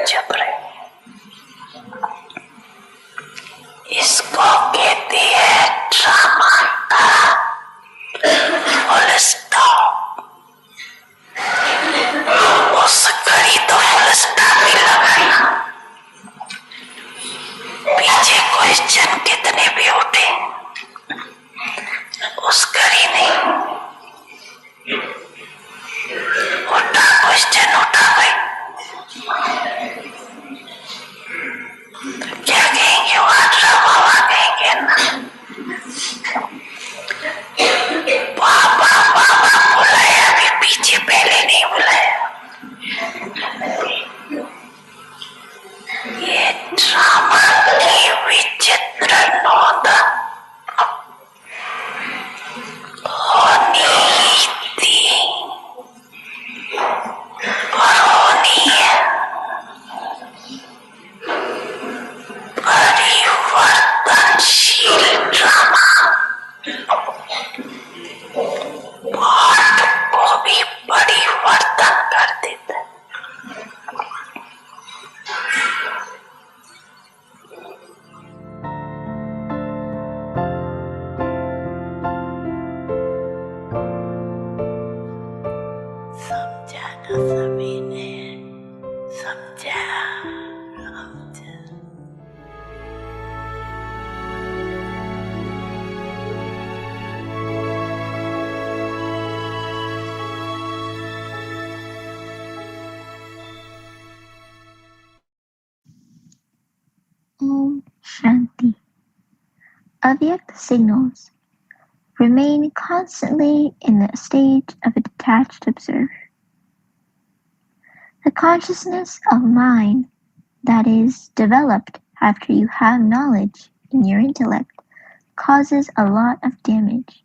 चुप रहे। इसको कहते हैं ड्रामा का फुल स्टॉप। उस घड़ी तो फुल स्टॉप ही लगाया। पीछे क्वेश्चन कितने भी उठे, उस घड़ी नहीं उठा। क्वेश्चन उठा भाई, क्या कहेंगे? वाड्रा बाबा कहेंगे ना, बाबा बाबा बुलाया, अभी पीछे पहले नहीं बुलाया। ये ड्रामा की विचित्र नोट होनी थी और होनी है। परिवर्तनशील ड्रामा बात को भी परिवर्तन कर देता है। समझा ना सभी ने, समझा। Om Shanti. Avyakt signals remain constantly in the stage of a detached observer. The consciousness of mind that is developed after you have knowledge in your intellect causes a lot of damage.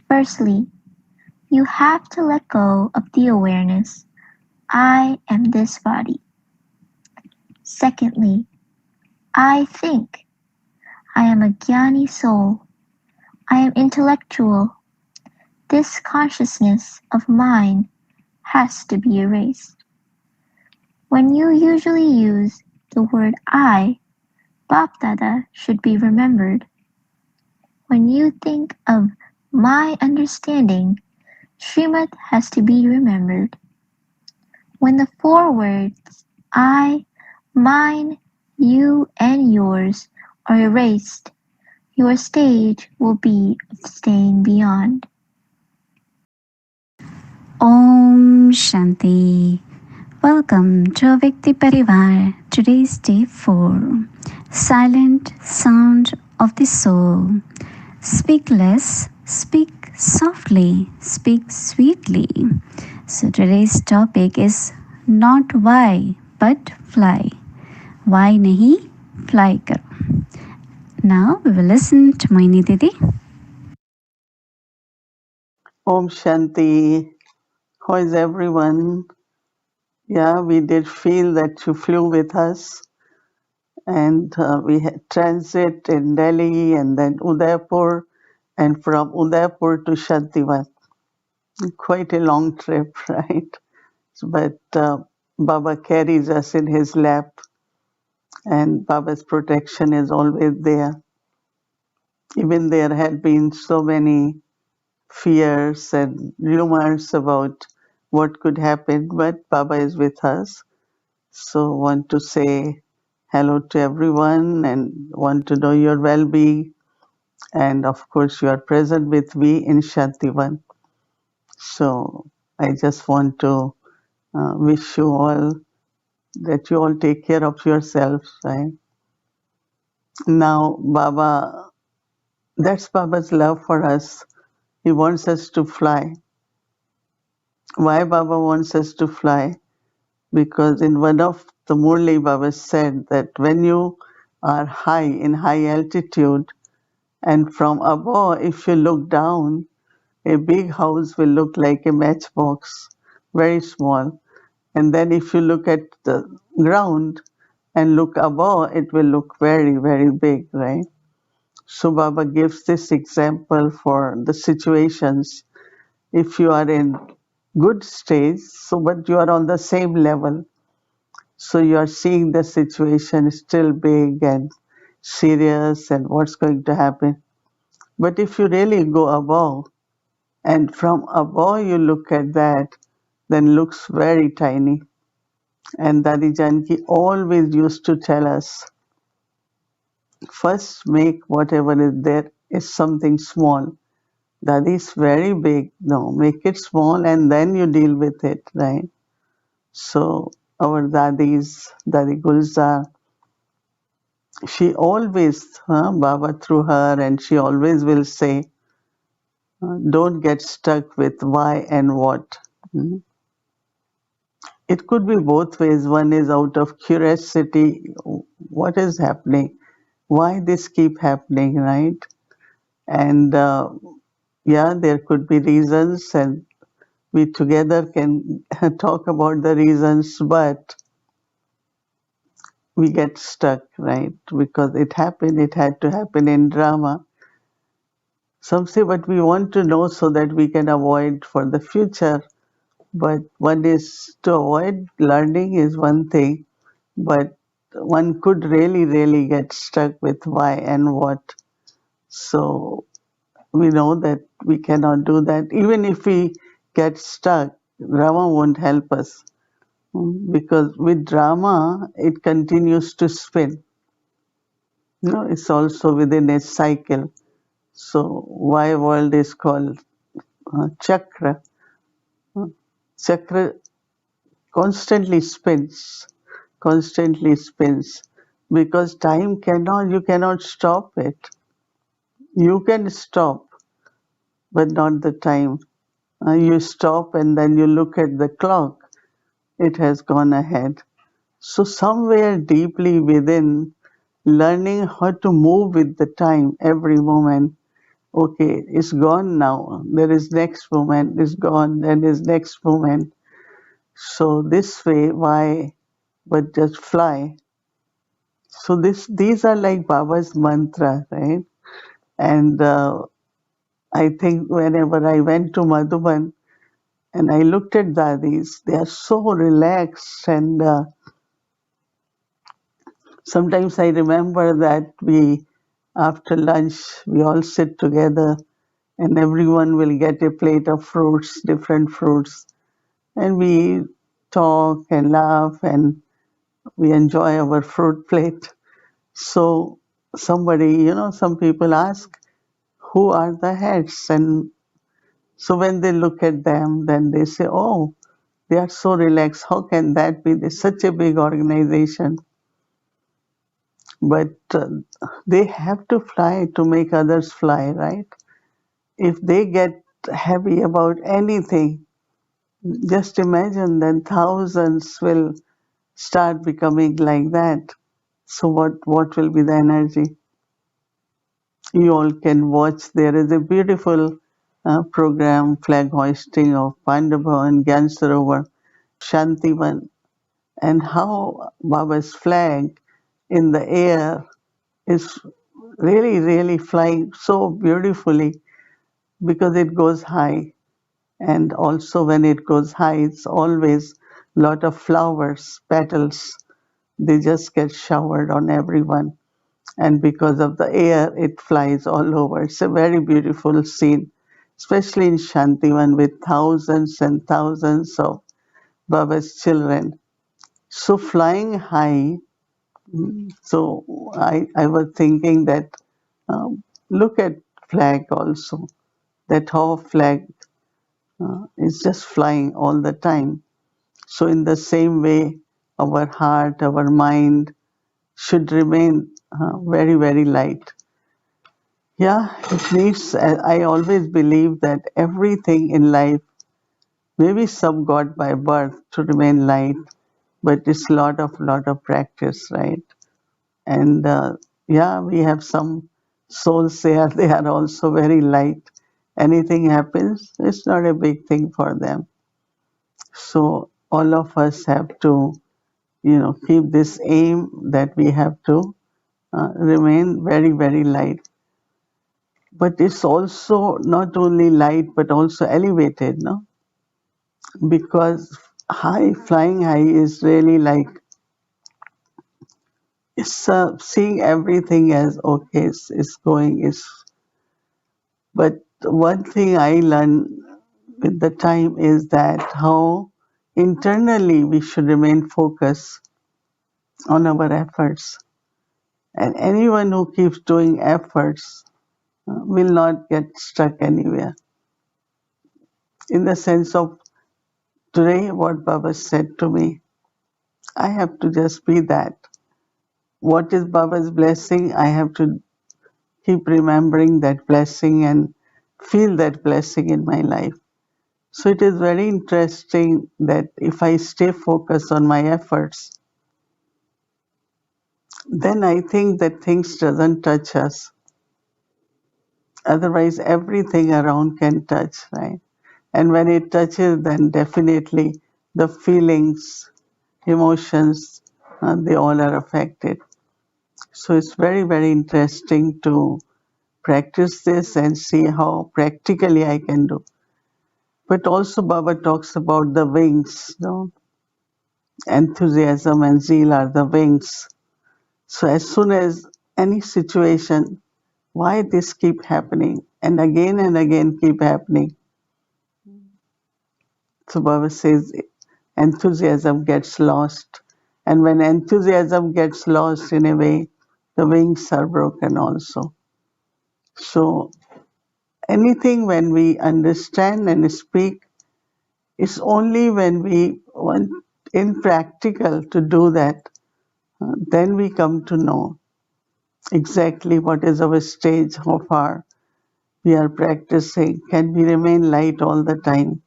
Firstly, you have to let go of the awareness, I am this body. Secondly, I think. I am a jnani soul. I am intellectual. This consciousness of mine has to be erased. When you usually use the word I, Bapdada should be remembered. When you think of my understanding, Srimad has to be remembered. When the four words I, mine, you, and yours are erased, your stage will be of staying beyond. Om Shanti. Welcome to Avyakti Parivar. Today's day 4. Silent sound of the soul. Speak less, speak softly, speak sweetly. So today's topic is not why but fly. Why nahi, fly karo. Now we will listen to Mohini Didi. Om Shanti. How is everyone? Yeah, we did feel that you flew with us, and we had transit in Delhi and then Udaipur, and from Udaipur to Shaktivan. Quite a long trip, right? But Baba carries us in his lap, and Baba's protection is always there. Even there had been so many fears and rumors about what could happen, but Baba is with us. So want to say hello to everyone and want to know your well-being. And of course, you are present with me in Shaktivan. So I just want to wish you all that you all take care of yourselves, right? Now, Baba, that's Baba's love for us. He wants us to fly. Why Baba wants us to fly? Because in one of the Murli, Baba said that when you are high, in high altitude, and from above, if you look down, a big house will look like a matchbox, very small. And then if you look at the ground and look above, it will look very, very big, right? So Baba gives this example for the situations. If you are in good stage, so but you are on the same level, So you are seeing the situation is still big and serious and what's going to happen. But if you really go above, and from above you look at that, then looks very tiny. And Dadi Janki always used to tell us, first make whatever is there is something small. Dadi is very big. No, make it small and then you deal with it, right? So our Dadis, Dadi Gulzar, she always, Baba through her, and she always will say, don't get stuck with why and what. Mm. It could be both ways. One is out of curiosity, what is happening? Why this keep happening, right? And yeah, there could be reasons, and we together can talk about the reasons, but we get stuck, right? Because it happened, it had to happen in drama. Some say, but we want to know so that we can avoid for the future. But one is to avoid learning is one thing, but one could really, really get stuck with why and what. So we know that we cannot do that. Even if we get stuck, drama won't help us. Because with drama, it continues to spin. It's also within a cycle. So why world is called chakra. Chakra constantly spins, constantly spins, because time cannot, you cannot stop it. You can stop, but not the time. You stop and then you look at the clock, it has gone ahead. So somewhere deeply within, learning how to move with the time every moment. Okay, it's gone now. There is next moment, it's gone, then is next moment. So this way, why but just fly? So these are like Baba's mantra, right? And I think whenever I went to Madhuban and I looked at Dadis, they are so relaxed. And sometimes I remember that after lunch, we all sit together and everyone will get a plate of fruits, different fruits, and we talk and laugh and we enjoy our fruit plate. So somebody, some people ask, who are the heads? And so when they look at them, then they say, oh, they are so relaxed. How can that be? They're such a big organization. But they have to fly to make others fly, right? If they get heavy about anything, just imagine then thousands will start becoming like that. So what will be the energy? You all can watch. There is a beautiful program, flag hoisting of Pandava and Gyan Sarovar, Shaktivan, and how Baba's flag in the air is really, really flying so beautifully because it goes high. And also when it goes high, it's always lot of flowers, petals. They just get showered on everyone. And because of the air, it flies all over. It's a very beautiful scene, especially in Shantivan with thousands and thousands of Baba's children. So flying high, so I was thinking that look at flag also, that how flag is just flying all the time. So in the same way, our heart, our mind should remain very, very light. Yeah, it needs, I always believe that everything in life, maybe some got by birth to remain light, but it's lot of practice, right? And yeah, we have some souls there, they are also very light. Anything happens, it's not a big thing for them. So all of us have to, keep this aim that we have to remain very, very light. But it's also not only light but also elevated, no? Because flying high is really like It's seeing everything as okay, it's going. But one thing I learned with the time is that how internally we should remain focused on our efforts. And anyone who keeps doing efforts will not get stuck anywhere. In the sense of today, what Baba said to me, I have to just be that. What is Baba's blessing? I have to keep remembering that blessing and feel that blessing in my life. So it is very interesting that if I stay focused on my efforts, then I think that things doesn't touch us. Otherwise, everything around can touch, right? And when it touches, then definitely the feelings, emotions, they all are affected. So it's very, very interesting to practice this and see how practically I can do. But also Baba talks about the wings, no? Enthusiasm and zeal are the wings. So as soon as any situation, why this keep happening and again keep happening. So Baba says enthusiasm gets lost. And when enthusiasm gets lost in a way, the wings are broken also. So anything when we understand and speak, it's only when we want in practical to do that, then we come to know exactly what is our stage, how far we are practicing. Can we remain light all the time?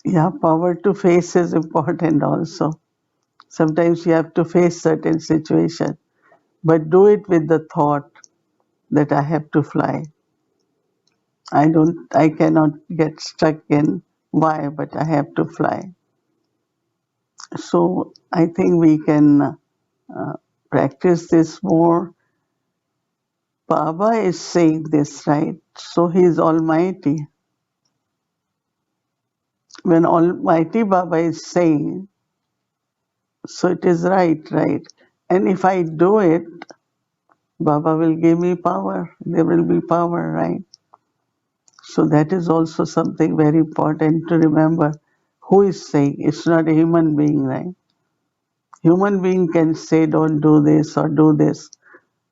Yeah, power to face is important also. Sometimes you have to face certain situation, but do it with the thought that I have to fly. I cannot get stuck in why, but I have to fly. So I think we can practice this more. Baba is saying this, right? So he is Almighty. When Almighty Baba is saying, so it is right, right? And if I do it, Baba will give me power. There will be power, right? So that is also something very important to remember. Who is saying? It's not a human being, right? Human being can say don't do this or do this,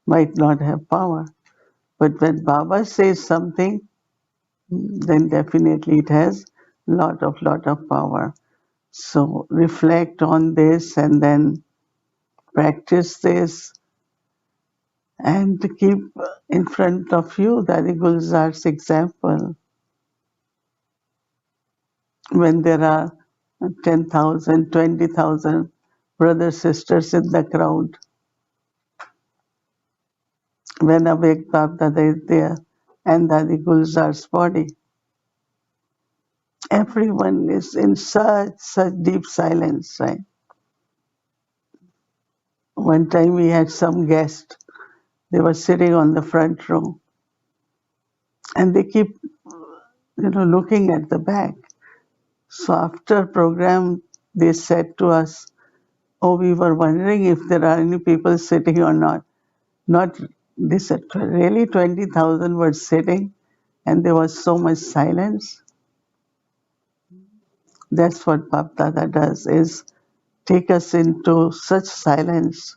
might not have power. But when Baba says something, then definitely it has lot of power. So reflect on this and then practice this and keep in front of you Dadi Gulzar's example. When there are 10,000, 20,000 brothers, sisters in the crowd, when a big Bab Dada is there and Dadi Gulzar's body, everyone is in such deep silence, right? One time we had some guest, they were sitting on the front row and they keep, looking at the back. So after program, they said to us, oh, we were wondering if there are any people sitting or not. Not, they said, really 20,000 were sitting and there was so much silence. That's what Bap Dada does, is take us into such silence,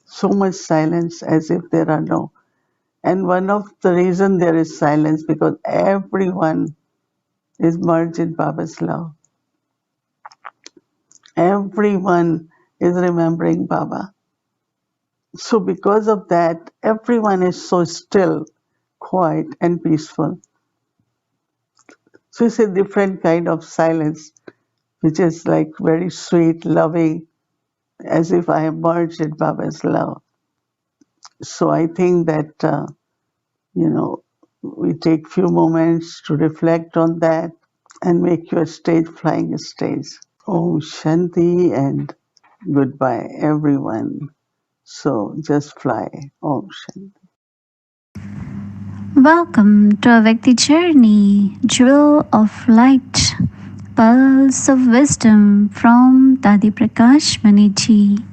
so much silence as if there are no. And one of the reason there is silence because everyone is merged in Baba's love. Everyone is remembering Baba. So because of that, everyone is so still, quiet and peaceful. So it's a different kind of silence, which is like very sweet, loving, as if I am merged in Baba's love. So I think that, we take few moments to reflect on that and make your stage flying stage. Om Shanti and goodbye, everyone. So just fly. Om Shanti. Welcome to a Vakti journey, jewel of light. Pulse of wisdom from Dadi Prakash Maniji.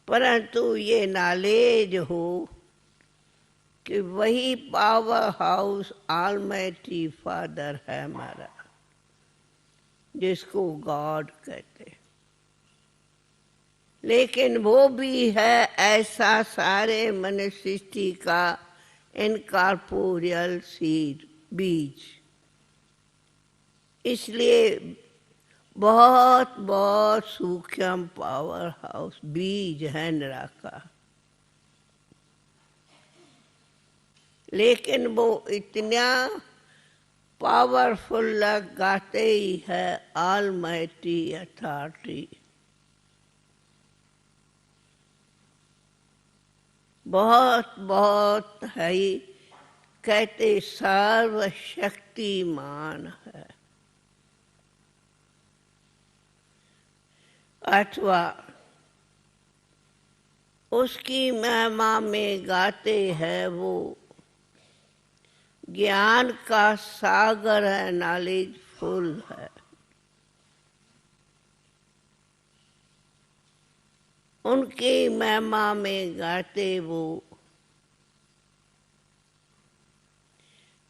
परंतु ये knowledge हो कि वही power house almighty father है हमारा, जिसको God कहते। लेकिन वो भी है ऐसा सारे मनुष्य सृष्टि का इनकॉर्पोरियल सीड, बीज। इसलिए बहुत बहुत सूक्ष्म पावर हाउस बीज है निराकार। लेकिन वो इतना पावरफुल लगाते ही है ऑलमाइटी अथॉरिटी। बहुत बहुत है ही, कहते सर्वशक्तिमान है। अथवा उसकी महिमा में गाते हैं वो ज्ञान का सागर है, नॉलेज फुल है। उनकी महिमा में गाते वो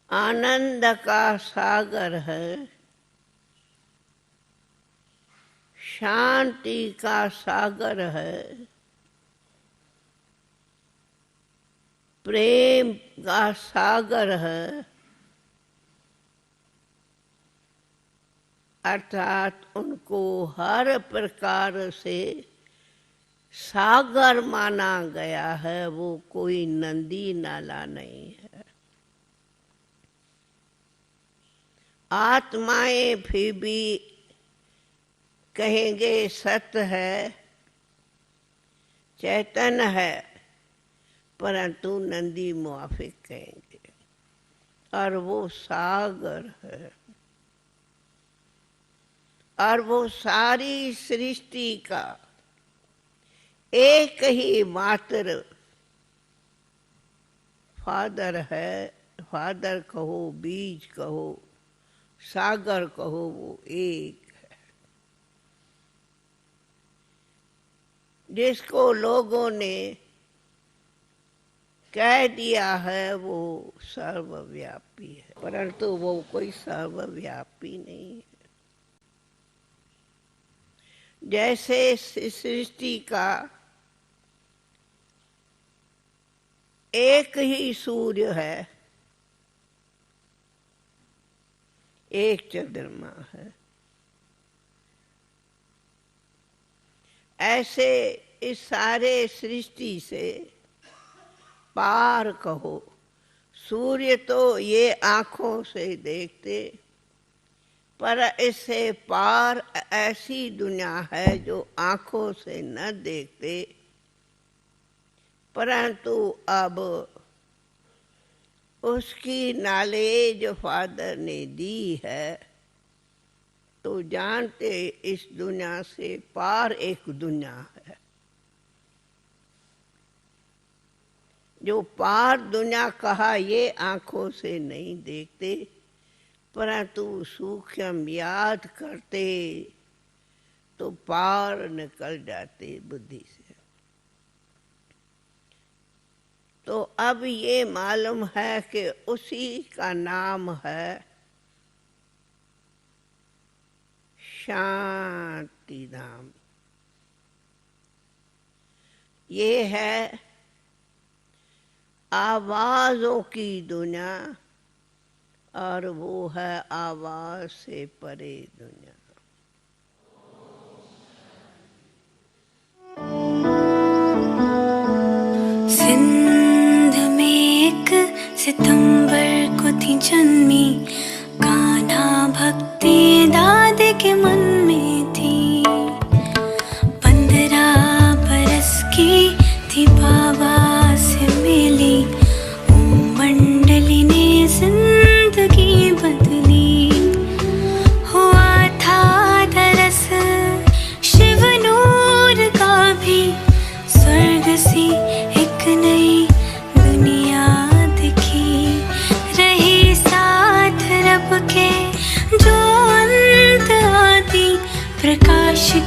आनंद का सागर है, शांति का सागर है, प्रेम का सागर है। अर्थात उनको हर प्रकार से सागर माना गया है, वो कोई नदी नाला नहीं है। आत्माएं फिर भी कहेंगे सत्य है, चैतन्य है, परंतु नंदी मुआफिक कहेंगे। और वो सागर है, और वो सारी सृष्टि का एक ही मात्र फादर है। फादर कहो, बीज कहो, सागर कहो, वो एक है। जिसको लोगों ने कह दिया है वो सर्वव्यापी है, परंतु वो कोई सर्वव्यापी नहीं है। जैसे सृष्टि का एक ही सूर्य है, एक चंद्रमा है, ऐसे इस सारे सृष्टि से पार कहो। सूर्य तो ये आंखों से देखते, पर इससे पार ऐसी दुनिया है जो आंखों से न देखते, परंतु अब उसकी नॉलेज फादर ने दी है, तो जानते इस दुनिया से पार एक दुनिया है। जो पार दुनिया कहा ये आंखों से नहीं देखते, परंतु सूक्ष्म याद करते तो पार निकल जाते बुद्धि से। तो अब ये मालूम है कि उसी का नाम है शांति धाम। ये है आवाजों की दुनिया, और वो है आवाज से परे दुनिया।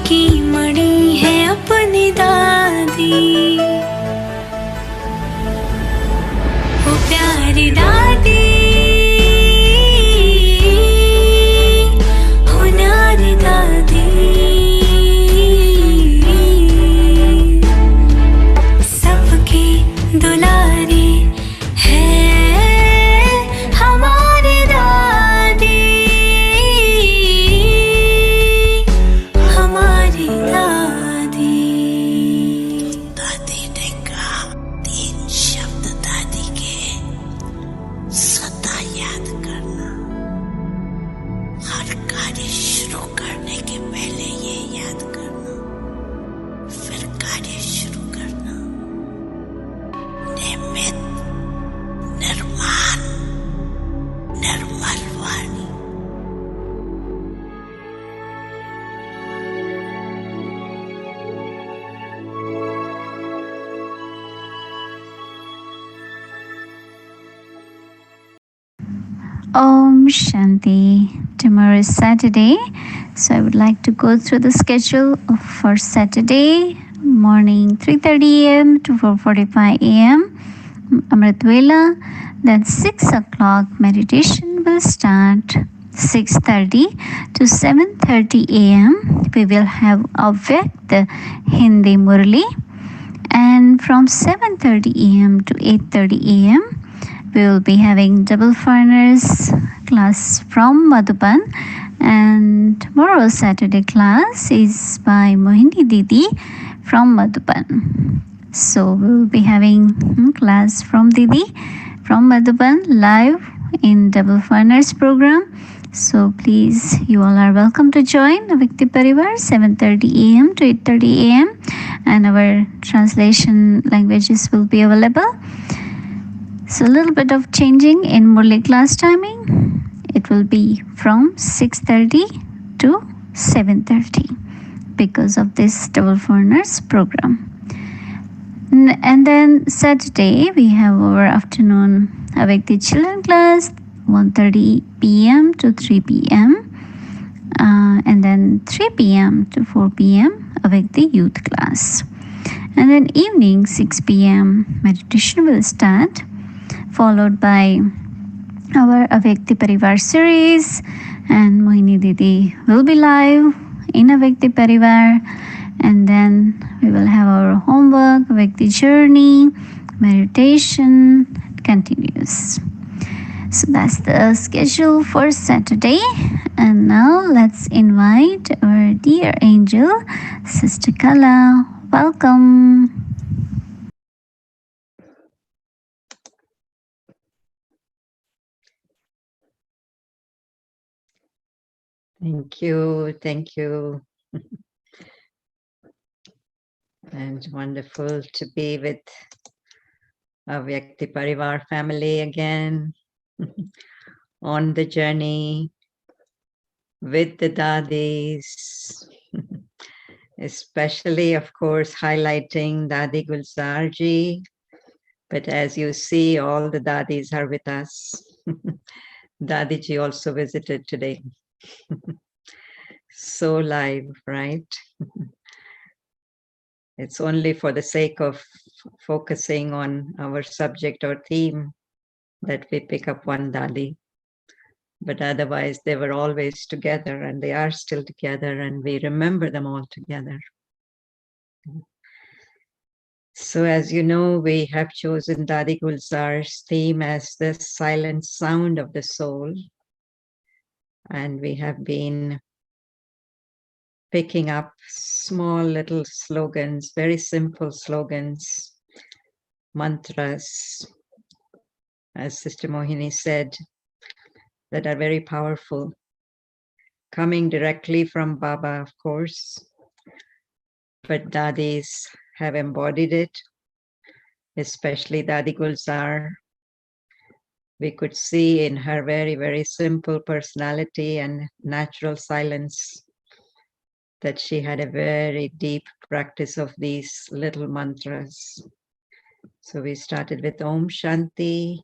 की मणि है अपनी दादी, ओ प्यारी दादी, हो न्यारी दादी, सबकी दुलारी है हमारी दादी, हमारी दादी। दादी ने कहा 3 शब्द दादी के सदा याद करना, हर कार्य शुरू करने के पहले ये याद करना, फिर कार्य शुरू करना। निमित, निर्माण, निर्मल वाणी। Om Shanti. Tomorrow is Saturday, so I would like to go through the schedule for Saturday morning 3:30 a.m. to 4:45 a.m. Amrit Vela. Then 6 o'clock meditation will start. 6:30 to 7:30 a.m. we will have Avyakt Hindi Murli, and from 7:30 a.m. to 8:30 a.m. we will be having double foreigners class from Madhuban, and tomorrow's Saturday class is by Mohini Didi from Madhuban. So we will be having class from Didi from Madhuban live in double foreigners program. So please, you all are welcome to join Vikti Parivar 7:30 a.m. to 8:30 a.m. and our translation languages will be available. So a little bit of changing in Murli class timing. It will be from 6:30 to 7:30 because of this double foreigners program. And then Saturday we have our afternoon Avyakti children class 1:30 p.m. to 3 p.m. And then 3 p.m. to 4 p.m. Avyakti youth class. And then evening 6 p.m. meditation will start, followed by our Avyakti Parivar series, and Mohini Didi will be live in Avyakti Parivar, and then we will have our homework, Avyakti journey, meditation continues. So that's the schedule for Saturday. And now let's invite our dear angel, Sister Kala. Welcome. Thank you, thank you. And wonderful to be with our Vyakti Parivar family again on the journey with the Dadis, especially, of course, highlighting Dadi Gulzarji. But as you see, all the Dadis are with us. Dadiji also visited today. So live, right? It's only for the sake of focusing on our subject or theme that we pick up one Dadi. But otherwise, they were always together, and they are still together, and we remember them all together. So as you know, we have chosen Dadi Gulzar's theme as the silent sound of the soul. And we have been picking up small little slogans, very simple slogans, mantras, as Sister Mohini said, that are very powerful, coming directly from Baba, of course, but Dadis have embodied it, especially Dadi Gulzar. We could see in her very, very simple personality and natural silence that she had a very deep practice of these little mantras. So we started with Om Shanti,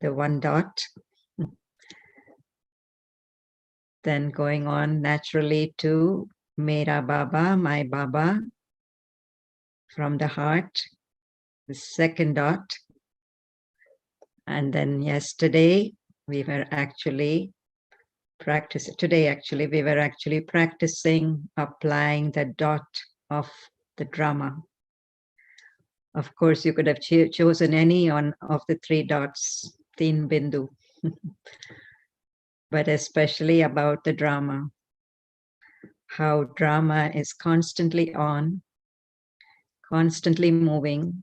the 1 dot, then going on naturally to Mera Baba, my Baba, from the heart, the second dot. And then yesterday we were actually practicing applying the dot of the drama. Of course, you could have chosen any of the three dots, Teen Bindu, but especially about the drama, how drama is constantly on, constantly moving,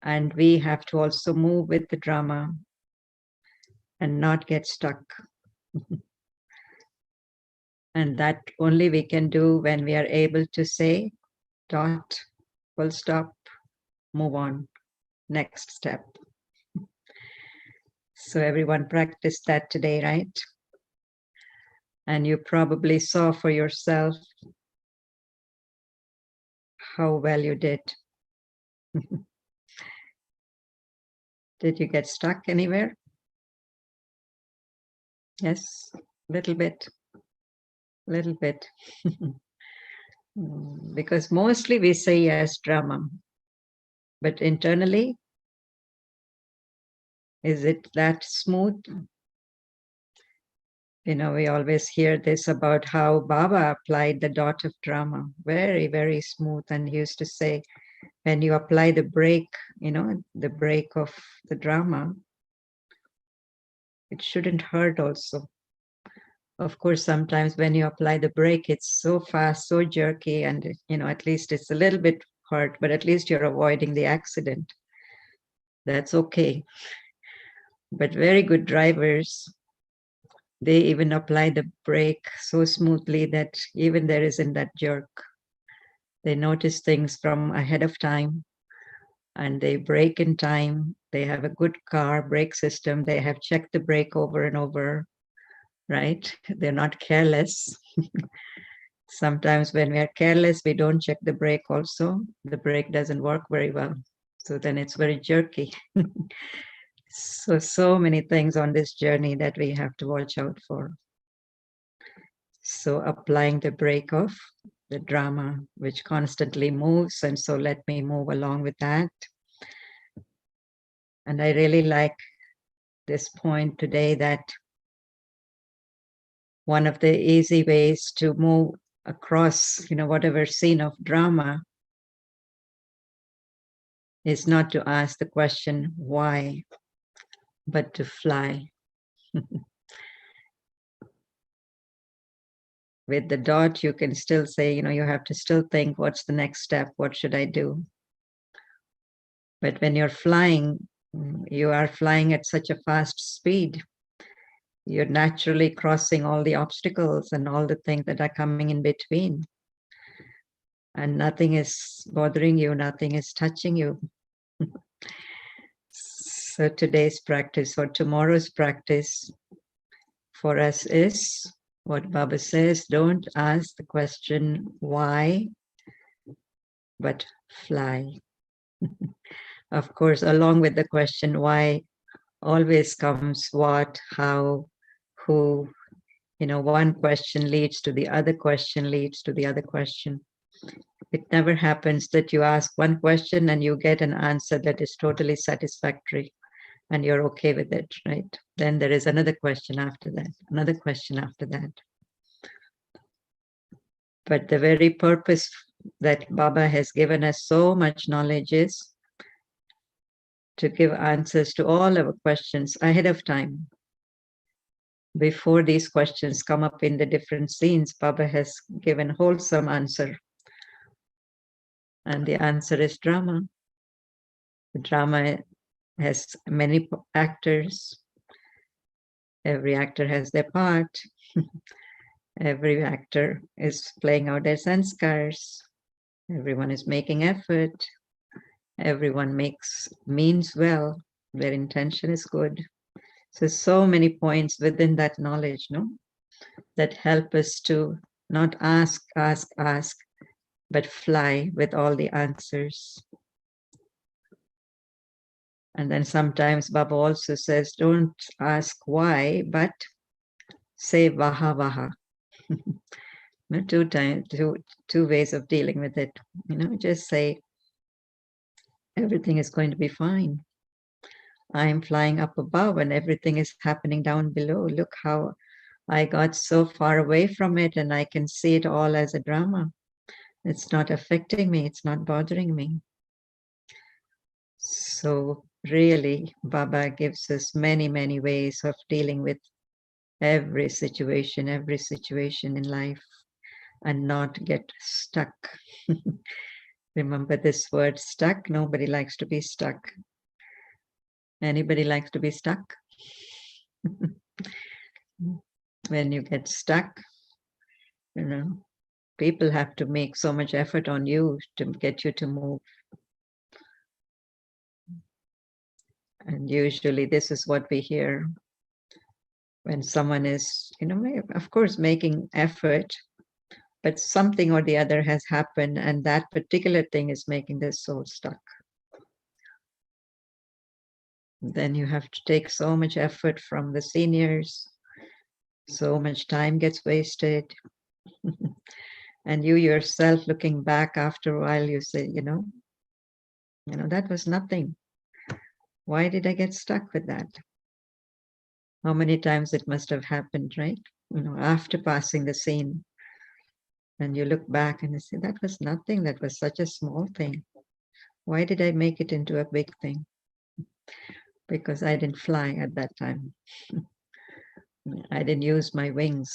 and we have to also move with the drama and not get stuck. And that only we can do when we are able to say, dot, full stop, move on, next step. So everyone practiced that today, right? And you probably saw for yourself how well you did. Did you get stuck anywhere? Yes, little bit. Because mostly we say yes, drama. But internally, is it that smooth? You know, we always hear this about how Baba applied the dot of drama. Very, very smooth. And he used to say, when you apply the brake, you know, the brake of the drama, it shouldn't hurt also. Of course, sometimes when you apply the brake, it's so fast, so jerky, and, you know, at least it's a little bit hurt, but at least you're avoiding the accident. That's okay. But very good drivers, they even apply the brake so smoothly that even there isn't that jerk. They notice things from ahead of time and they brake in time. They have a good car brake system. They have checked the brake over and over, right? They're not careless. Sometimes when we are careless, we don't check the brake also. The brake doesn't work very well. So then it's very jerky. So many things on this journey that we have to watch out for. So applying the brake of the drama, which constantly moves. And so let me move along with that. And I really like this point today that one of the easy ways to move across, you know, whatever scene of drama is not to ask the question, why, but to fly. With the dot, you can still say, you know, you have to still think, what's the next step? What should I do? But when you're flying, you are flying at such a fast speed. You're naturally crossing all the obstacles and all the things that are coming in between. And nothing is bothering you, nothing is touching you. So today's practice or tomorrow's practice for us is what Baba says, don't ask the question why, but fly. Of course, along with the question why always comes what, how, who. You know, one question leads to the other question leads to the other question. It never happens that you ask one question and you get an answer that is totally satisfactory and you're okay with it, right? Then there is another question after that, another question after that. But the very purpose that Baba has given us so much knowledge is to give answers to all our questions ahead of time. Before these questions come up in the different scenes, Baba has given wholesome answer. And the answer is drama. The drama has many actors. Every actor has their part. Every actor is playing out their sanskars. Everyone is making effort. Everyone means well. Their intention is good. So many points within that knowledge, no? That help us to not ask, but fly with all the answers. And then sometimes Baba also says, don't ask why, but say vaha vaha. No, two ways of dealing with it. Just say, everything is going to be fine. I'm flying up above and everything is happening down below. Look how I got so far away from it and I can see it all as a drama. It's not affecting me. It's not bothering me. So really, Baba gives us many, many ways of dealing with every situation in life and not get stuck. Remember this word stuck? Nobody likes to be stuck. Anybody likes to be stuck? When you get stuck, people have to make so much effort on you to get you to move. And usually this is what we hear when someone is, of course, making effort, but something or the other has happened and that particular thing is making their soul stuck. Then you have to take so much effort from the seniors, so much time gets wasted. And you yourself looking back after a while, you say, that was nothing. Why did I get stuck with that? How many times it must have happened, right? After passing the scene. And you look back and you say, that was nothing. That was such a small thing. Why did I make it into a big thing? Because I didn't fly at that time. I didn't use my wings.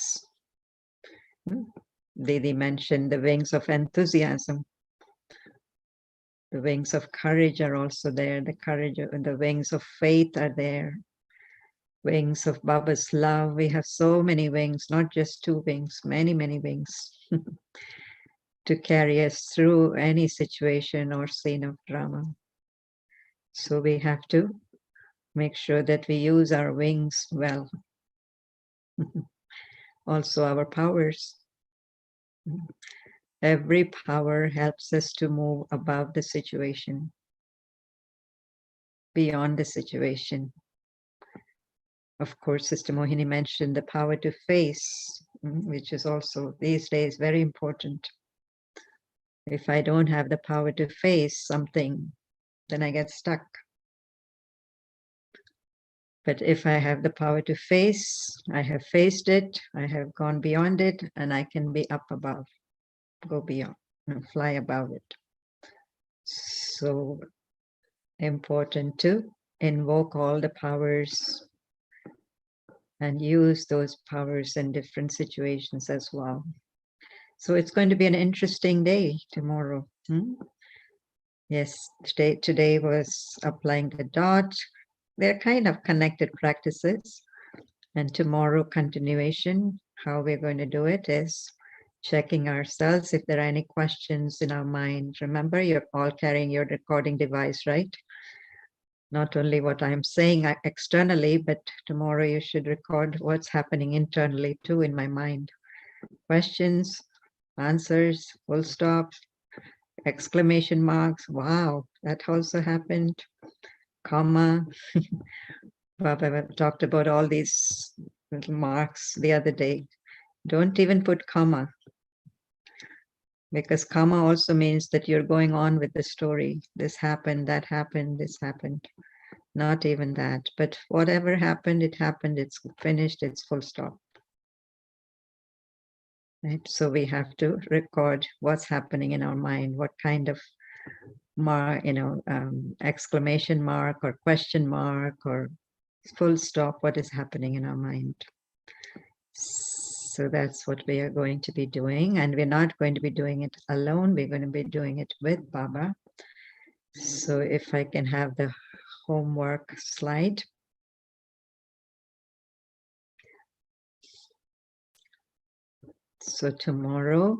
Didi mentioned the wings of enthusiasm. The wings of courage are also there. The wings of faith are there. Wings of Baba's love. We have so many wings, not just two wings, many, many wings to carry us through any situation or scene of drama. So we have to make sure that we use our wings well. Also our powers. Every power helps us to move above the situation, beyond the situation. Of course, Sister Mohini mentioned the power to face, which is also these days very important. If I don't have the power to face something, then I get stuck. But if I have the power to face, I have faced it, I have gone beyond it, and I can be up above, go beyond, fly above it. So important to invoke all the powers and use those powers in different situations as well. So it's going to be an interesting day tomorrow. Yes, today was applying the dot. They're kind of connected practices. And tomorrow, continuation, how we're going to do it is checking ourselves if there are any questions in our mind. Remember, you're all carrying your recording device, right? Not only what I'm saying externally, but tomorrow you should record what's happening internally too in my mind. Questions, answers, full stop, exclamation marks. Wow, that also happened. Comma. Baba talked about all these little marks the other day. Don't even put comma, because comma also means that you're going on with the story. This happened, that happened, this happened. Not even that, but whatever happened, it's finished, it's full stop. Right? So we have to record what's happening in our mind, what kind of exclamation mark or question mark or full stop, what is happening in our mind. So that's what we are going to be doing, and we're not going to be doing it alone. We're going to be doing it with Baba. So if I can have the homework slide. So tomorrow,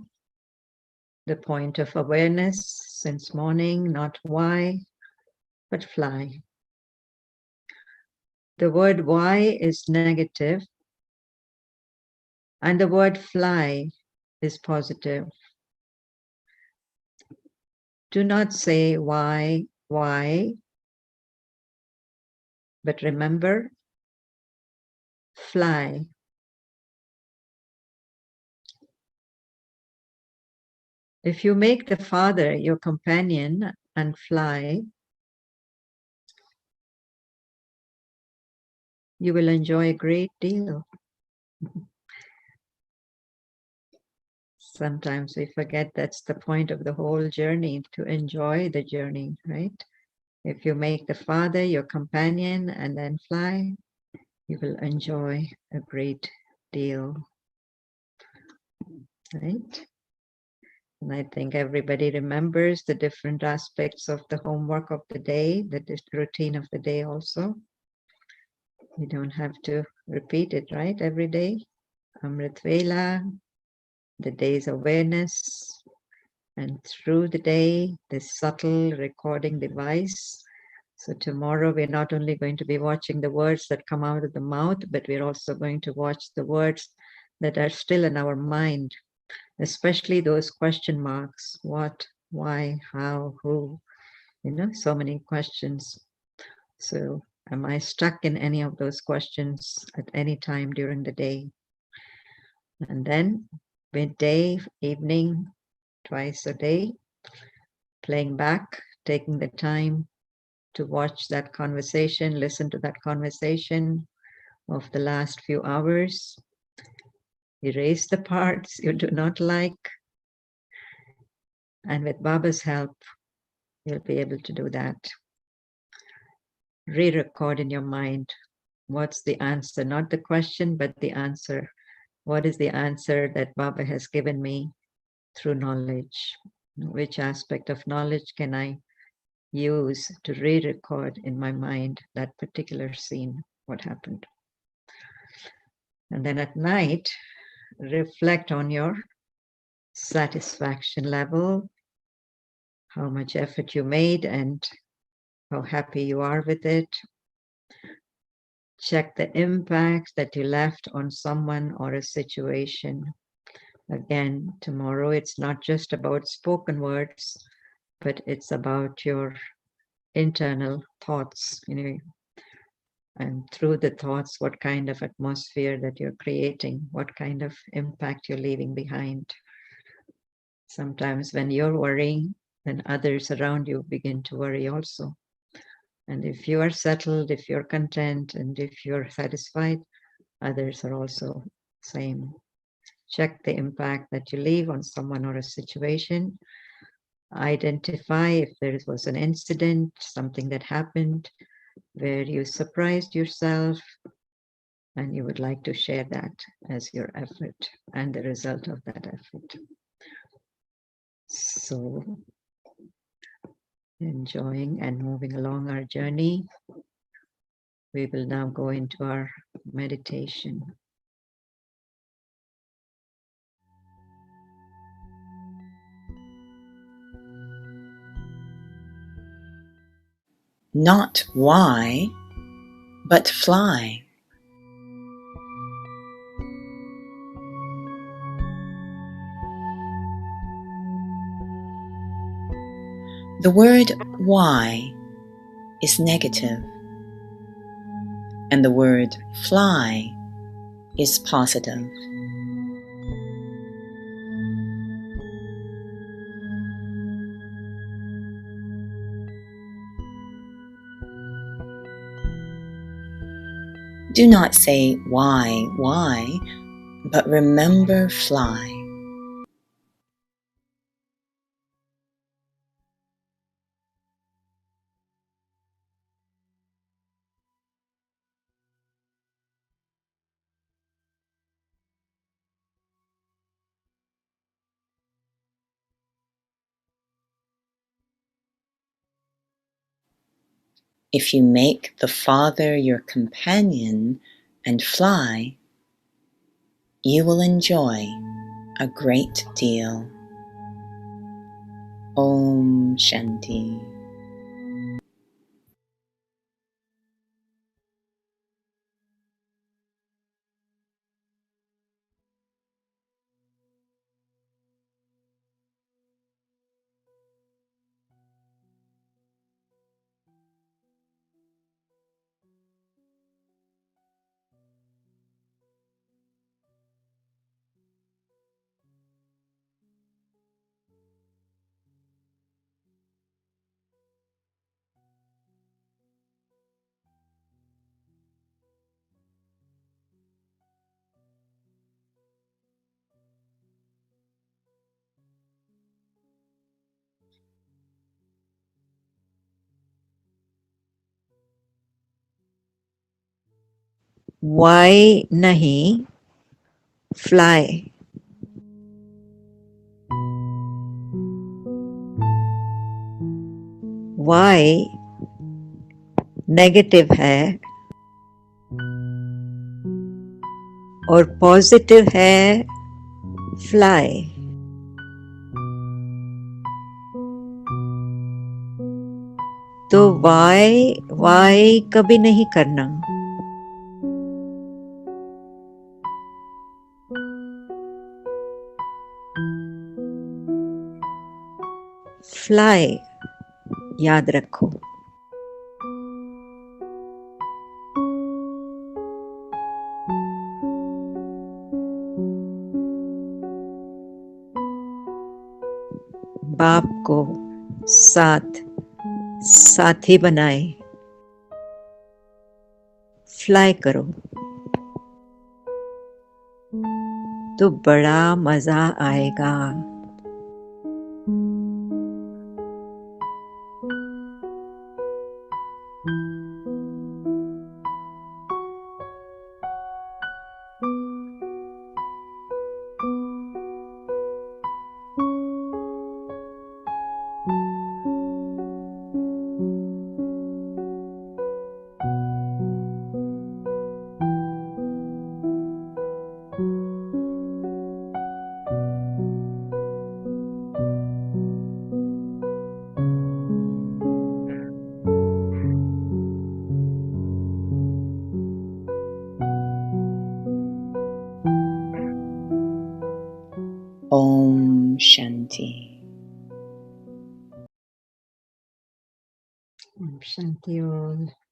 the point of awareness since morning, not why, but fly. The word why is negative, and the word fly is positive. Do not say why, but remember, fly. If you make the Father your companion and fly, you will enjoy a great deal. Sometimes we forget that's the point of the whole journey, to enjoy the journey, right? If you make the Father your companion and then fly, you will enjoy a great deal, right? And I think everybody remembers the different aspects of the homework of the day, the routine of the day also. You don't have to repeat it, right, every day. Amrit Vela, the day's awareness, and through the day, this subtle recording device. So tomorrow we're not only going to be watching the words that come out of the mouth, but we're also going to watch the words that are still in our mind, especially those question marks: what, why, how, who, so many questions. So am I stuck in any of those questions at any time during the day? And then midday, evening, twice a day, playing back, taking the time to watch that conversation, listen to that conversation of the last few hours, erase the parts you do not like, and with Baba's help, you'll be able to do that. Re-record in your mind what's the answer, not the question, but the answer. What is the answer that Baba has given me through knowledge? Which aspect of knowledge can I use to re-record in my mind that particular scene, what happened? And then at night, reflect on your satisfaction level, how much effort you made and how happy you are with it. Check the impact that you left on someone or a situation. Again, tomorrow it's not just about spoken words, but it's about your internal thoughts, and through the thoughts, what kind of atmosphere that you're creating, what kind of impact you're leaving behind. Sometimes when you're worrying, then others around you begin to worry also. And if you are settled, if you're content, and if you're satisfied, others are also same. Check the impact that you leave on someone or a situation. Identify if there was an incident, something that happened where you surprised yourself, and you would like to share that as your effort and the result of that effort. So, enjoying and moving along our journey, we will now go into our meditation. Not why, but fly. The word why is negative, and the word fly is positive. Do not say why, but remember fly. If you make the Father your companion and fly, you will enjoy a great deal. Om Shanti. Why nahi fly? Why negative है और positive है fly. तो Y कभी नहीं करना। Fly याद रखो। बाप को साथी बनाए, फ्लाई करो तो बड़ा मजा आएगा। Om Shanti. Om Shanti all.